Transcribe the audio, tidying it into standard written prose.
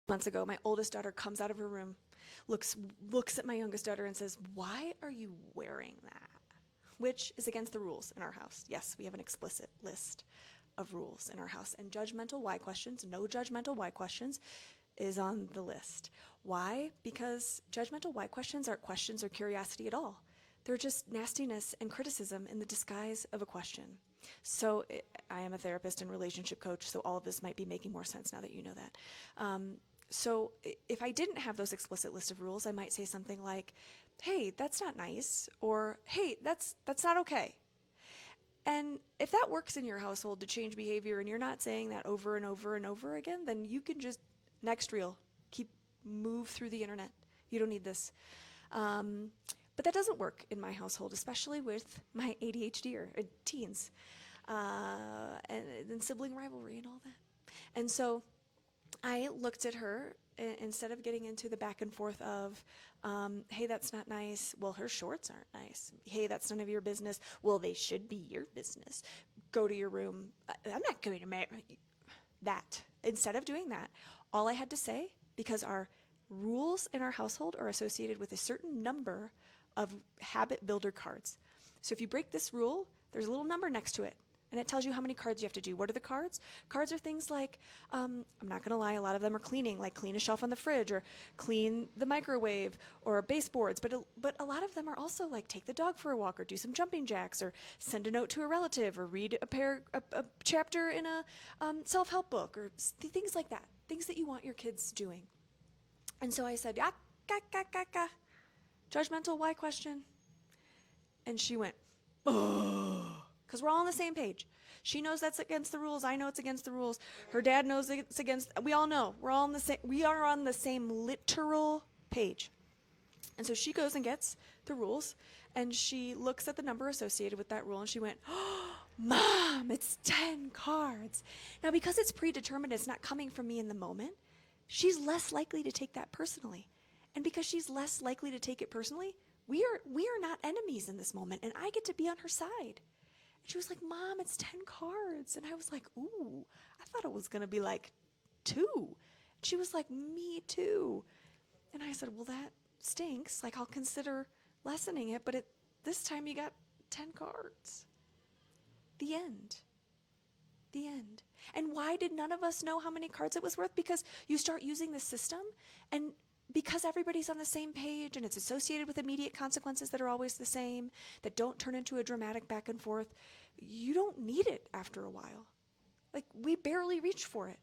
Months ago, my oldest daughter comes out of her room, looks at my youngest daughter and says, "Why are you wearing that?" Which is against the rules in our house. Yes, we have an explicit list of rules in our house. And judgmental why questions, no judgmental why questions, is on the list. Why? Because judgmental why questions aren't questions or curiosity at all. They're just nastiness and criticism in the disguise of a question. So I am a therapist and relationship coach, so all of this might be making more sense now that you know that. So if I didn't have those explicit list of rules, I might say something like, "Hey, that's not nice," or "Hey, that's not okay." And if that works in your household to change behavior and you're not saying that over and over and over again, then you can just next reel, move through the internet. You don't need this. But that doesn't work in my household, especially with my ADHD or teens, and sibling rivalry and all that. And so I looked at her, instead of getting into the back and forth of, "Hey, that's not nice." "Well, her shorts aren't nice." "Hey, that's none of your business." "Well, they should be your business. Go to your room." "I'm not going to marry that." Instead of doing that, all I had to say, because our rules in our household are associated with a certain number of habit builder cards. So if you break this rule, there's a little number next to it, and it tells you how many cards you have to do. What are the cards? Cards are things like, I'm not going to lie, a lot of them are cleaning, like clean a shelf on the fridge or clean the microwave or baseboards. But a lot of them are also like take the dog for a walk or do some jumping jacks or send a note to a relative or read a chapter in a self-help book or things like that, things that you want your kids doing. And so I said, judgmental why question? And she went, "Oh," because we're all on the same page. She knows that's against the rules. I know it's against the rules. Her dad knows it's against. We all know. We're all on the same. We are on the same literal page. And so she goes and gets the rules, and she looks at the number associated with that rule, and she went, "Oh, Mom, it's 10 cards." Now, because it's predetermined, it's not coming from me in the moment, she's less likely to take that personally. And because she's less likely to take it personally, we are not enemies in this moment, and I get to be on her side. And she was like, "Mom, it's 10 cards." And I was like, "Ooh, I thought it was going to be like 2. And she was like, "Me too." And I said, "Well, that stinks. Like, I'll consider lessening it, but this time you got 10 cards. The end. The end." And why did none of us know how many cards it was worth? Because you start using the system, and because everybody's on the same page and it's associated with immediate consequences that are always the same, that don't turn into a dramatic back and forth, you don't need it after a while. Like, we barely reach for it.